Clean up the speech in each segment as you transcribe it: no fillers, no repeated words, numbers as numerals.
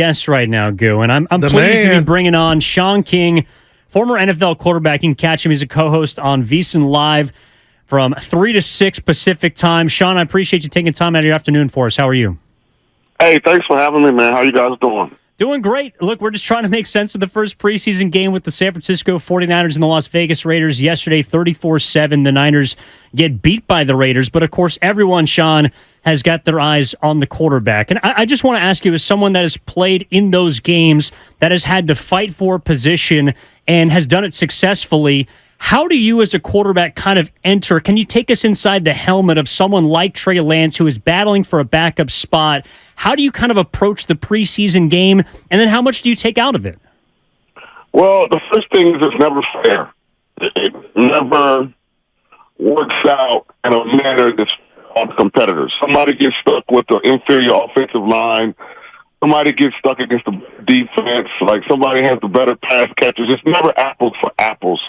Guest right now, Goo, and I'm pleased to be bringing on Shaun King, former NFL quarterback. You can catch him. He's a co-host on VSiN Live from 3 to 6 Pacific time. Shaun, I appreciate you taking time out of your afternoon for us. How are you? Hey, thanks for having me, man. How you guys doing? Doing great. Look, we're just trying to make sense of the first preseason game with the San Francisco 49ers and the Las Vegas Raiders. Yesterday, 34-7, the Niners get beat by the Raiders. But, of course, everyone, Shaun, has got their eyes on the quarterback. And I just want to ask you, as someone that has played in those games, that has had to fight for a position and has done it successfully, how do you as a quarterback kind of enter? Can you take us inside the helmet of someone like Trey Lance who is battling for a backup spot? How do you kind of approach the preseason game, and then how much do you take out of it? Well, the first thing is it's never fair. It never works out in a manner that's on the competitors. Somebody gets stuck with the inferior offensive line. Somebody gets stuck against the defense. Like somebody has the better pass catchers. It's never apples for apples.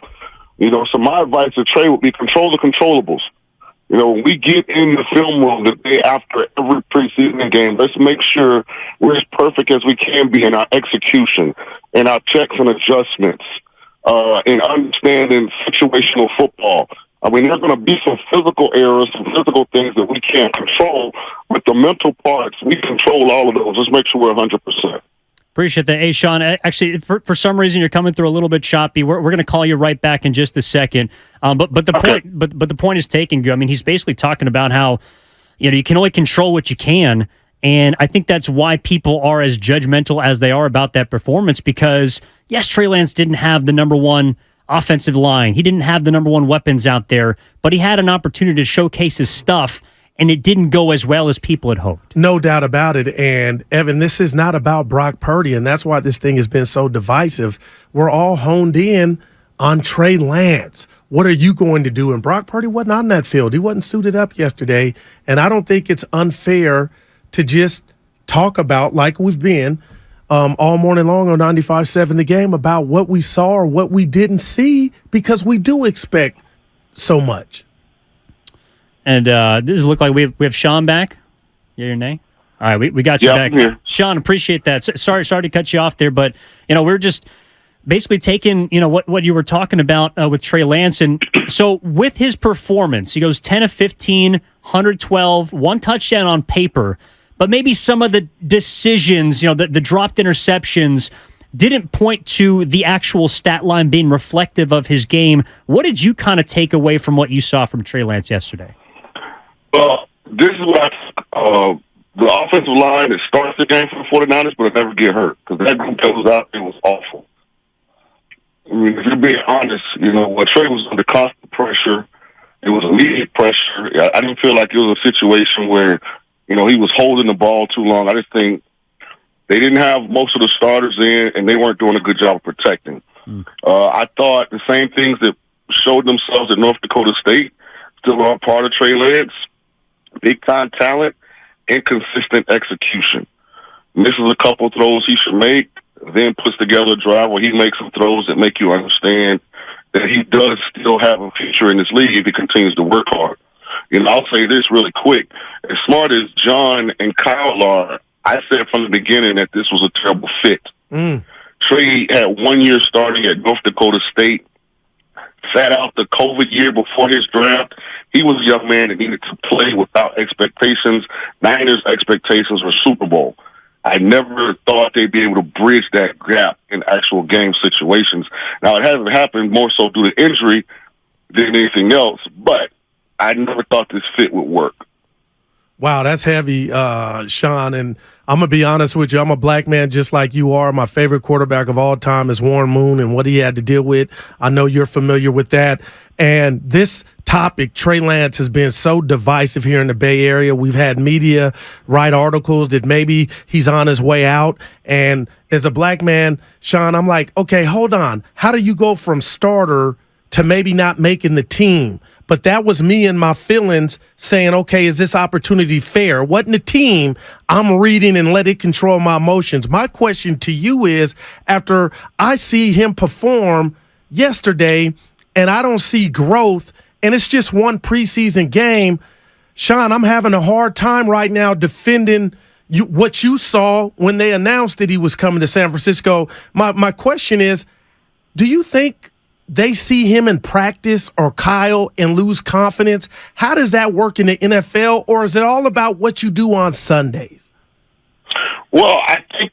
So my advice to Trey would be control the controllables. When we get in the film room the day after every preseason game, let's make sure we're as perfect as we can be in our execution, in our checks and adjustments, in understanding situational football. I mean, there are going to be some physical errors, some physical things that we can't control, but the mental parts, we control all of those. Let's make sure we're 100%. Appreciate that. Hey, Shaun, actually, for some reason, you're coming through a little bit choppy. We're going to call you right back in just a second. But the point is taken. I mean, he's basically talking about how you can only control what you can, and I think that's why people are as judgmental as they are about that performance. Because yes, Trey Lance didn't have the number one offensive line, he didn't have the number one weapons out there, but he had an opportunity to showcase his stuff. And it didn't go as well as people had hoped. No doubt about it. And, Evan, this is not about Brock Purdy, and that's why this thing has been so divisive. We're all honed in on Trey Lance. What are you going to do? And Brock Purdy wasn't on that field. He wasn't suited up yesterday. And I don't think it's unfair to just talk about, like we've been all morning long on 95.7 The Game, about what we saw or what we didn't see, because we do expect so much. And does it look like we have Shaun back? Yeah, your name? All right, we got you back. Here. Shaun, appreciate that. Sorry to cut you off there, but we're just basically taking what you were talking about with Trey Lance. And so with his performance, he goes 10 of 15, 112, one touchdown on paper, but maybe some of the decisions, the dropped interceptions, didn't point to the actual stat line being reflective of his game. What did you kind of take away from what you saw from Trey Lance yesterday? Well, this is what the offensive line that starts the game for the 49ers, but it never get hurt, because that group that was out there was awful. I mean, if you're being honest, what Trey was under constant pressure. It was immediate pressure. I didn't feel like it was a situation where, he was holding the ball too long. I just think they didn't have most of the starters in, and they weren't doing a good job of protecting. I thought the same things that showed themselves at North Dakota State still are part of Trey Lance. Big-time talent, inconsistent execution. Misses a couple throws he should make, then puts together a drive where he makes some throws that make you understand that he does still have a future in this league if he continues to work hard. I'll say this really quick. As smart as John and Kyle are, I said from the beginning that this was a terrible fit. Trey had 1 year starting at North Dakota State, sat out the COVID year before his draft. He was a young man that needed to play without expectations. Niners' expectations were Super Bowl. I never thought they'd be able to bridge that gap in actual game situations. Now, it hasn't happened more so due to injury than anything else, but I never thought this fit would work. Wow, that's heavy, Shaun. And I'm going to be honest with you. I'm a black man just like you are. My favorite quarterback of all time is Warren Moon and what he had to deal with. I know you're familiar with that. And this topic, Trey Lance, has been so divisive here in the Bay Area. We've had media write articles that maybe he's on his way out. And as a black man, Shaun, I'm like, okay, hold on. How do you go from starter to maybe not making the team? But that was me and my feelings saying, okay, is this opportunity fair? Wasn't the team. I'm reading and let it control my emotions. My question to you is, after I see him perform yesterday and I don't see growth, and it's just one preseason game, Shaun, I'm having a hard time right now defending what you saw when they announced that he was coming to San Francisco. My question is, do you think they see him in practice or Kyle and lose confidence? How does that work in the NFL, or is it all about what you do on Sundays? Well, I think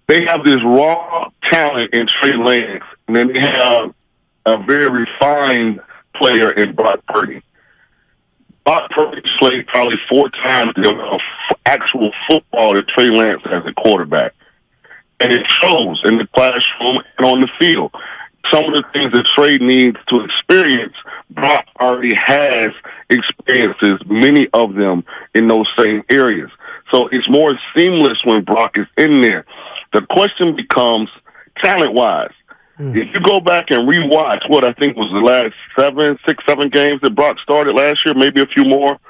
they have this raw talent in Trey Lance, and then they have a very refined player in Brock Purdy. Brock Purdy played probably 4 times the amount of actual football that Trey Lance has at quarterback. And it shows in the classroom and on the field. Some of the things that Trey needs to experience, Brock already has experiences, many of them in those same areas. So it's more seamless when Brock is in there. The question becomes, talent-wise, if you go back and rewatch what I think was the last 6-7 games that Brock started last year, maybe a few more,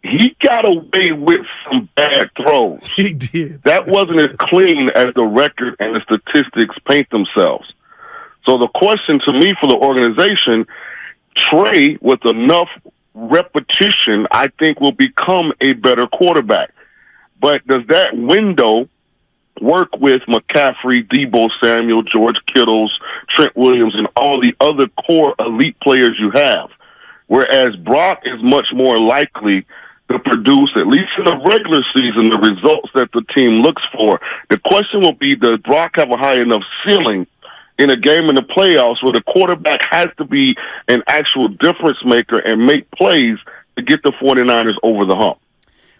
he got away with some bad throws. He did. That wasn't as clean as the record and the statistics paint themselves. So the question to me for the organization, Trey, with enough repetition, I think will become a better quarterback. But does that window work with McCaffrey, Deebo Samuel, George Kittles, Trent Williams, and all the other core elite players you have? Whereas Brock is much more likely to produce, at least in the regular season, the results that the team looks for. The question will be, does Brock have a high enough ceiling in a game in the playoffs where the quarterback has to be an actual difference maker and make plays to get the 49ers over the hump?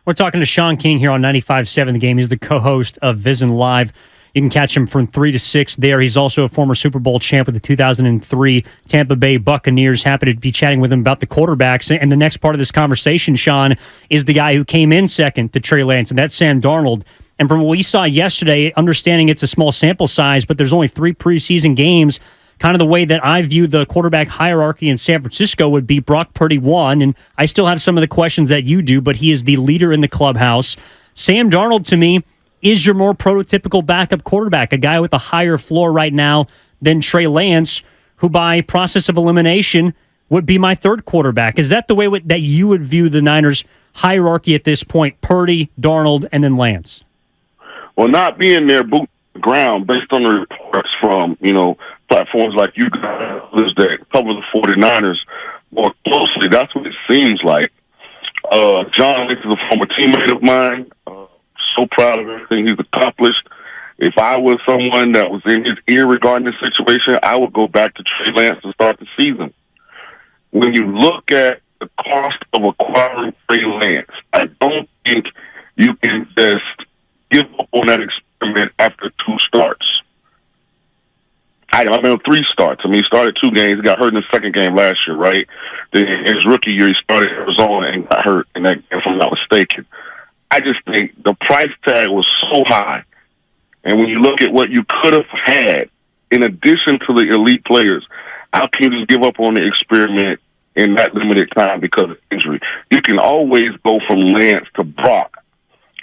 We're talking to Shaun King here on 95.7 The Game. He's the co-host of Vision Live. You can catch him from 3 to 6 there. He's also a former Super Bowl champ with the 2003 Tampa Bay Buccaneers. Happy to be chatting with him about the quarterbacks. And the next part of this conversation, Shaun, is the guy who came in second to Trey Lance, and that's Sam Darnold. And from what we saw yesterday, understanding it's a small sample size, but there's only 3 preseason games, kind of the way that I view the quarterback hierarchy in San Francisco would be Brock Purdy 1, and I still have some of the questions that you do, but he is the leader in the clubhouse. Sam Darnold, to me, is your more prototypical backup quarterback, a guy with a higher floor right now than Trey Lance, who by process of elimination would be my third quarterback. Is that the way that you would view the Niners hierarchy at this point? Purdy, Darnold, and then Lance? Well, not being there boot the ground based on the reports from, platforms like you guys that cover the 49ers more closely, that's what it seems like. John Lynch is a former teammate of mine. So proud of everything he's accomplished. If I was someone that was in his ear regarding this situation, I would go back to Trey Lance to start the season. When you look at the cost of acquiring Trey Lance, I don't think you can just give up on that experiment after 2 starts. I mean, 3 starts. I mean, he started 2 games. He got hurt in the second game last year, right? Then in his rookie year, he started Arizona and got hurt in that game, if I'm not mistaken. I just think the price tag was so high. And when you look at what you could have had, in addition to the elite players, how can you just give up on the experiment in that limited time because of injury? You can always go from Lance to Brock.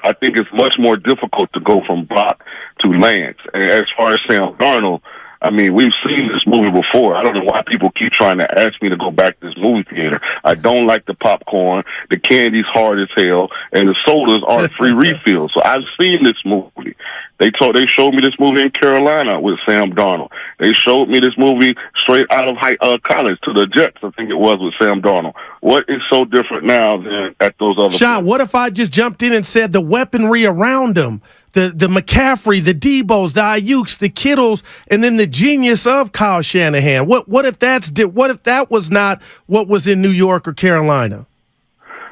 I think it's much more difficult to go from Brock to Lance. And as far as Sam Darnold, I mean, we've seen this movie before. I don't know why people keep trying to ask me to go back to this movie theater. I don't like the popcorn. The candy's hard as hell, and the sodas aren't free refills. So I've seen this movie. They showed me this movie in Carolina with Sam Darnold. They showed me this movie straight out of college to the Jets, I think it was, with Sam Darnold. What is so different now than at those other Shaun, what if I just jumped in and said the weaponry around him? The McCaffrey, the Deebos, the Ayuks, the Kittles, and then the genius of Kyle Shanahan. What if that was not what was in New York or Carolina?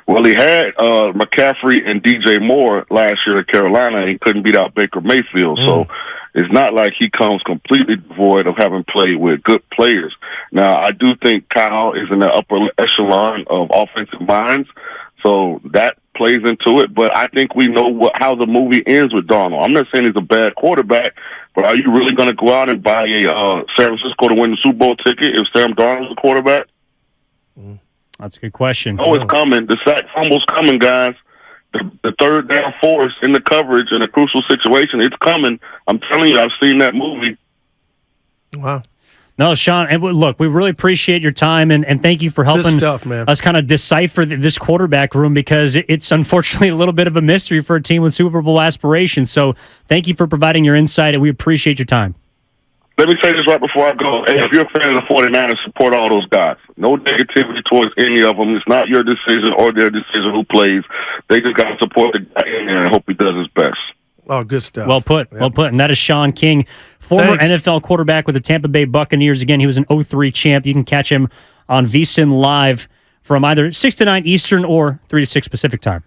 Well, he had McCaffrey and DJ Moore last year at Carolina, and he couldn't beat out Baker Mayfield. So it's not like he comes completely devoid of having played with good players. Now, I do think Kyle is in the upper echelon of offensive minds, so that plays into it. But I think we know how the movie ends with Darnold. I'm not saying he's a bad quarterback, but are you really going to go out and buy a San Francisco to win the Super Bowl ticket if Sam Darnold's a quarterback? That's a good question. Oh, it's coming. The sack fumble's coming, guys. The third down force in the coverage in a crucial situation, it's coming. I'm telling you, I've seen that movie. Wow. No, Shaun, and look, we really appreciate your time, and thank you for helping us kind of decipher this quarterback room, because it's unfortunately a little bit of a mystery for a team with Super Bowl aspirations. So thank you for providing your insight, and we appreciate your time. Let me say this right before I go. Hey, if you're a fan of the 49ers, support all those guys. No negativity towards any of them. It's not your decision or their decision who plays. They just got to support the guy in there and hope he does his best. Oh, good stuff. Well put. Yep. Well put. And that is Shaun King, former NFL quarterback with the Tampa Bay Buccaneers. Again, he was an 03 champ. You can catch him on VSiN Live from either 6 to 9 Eastern or 3 to 6 Pacific time.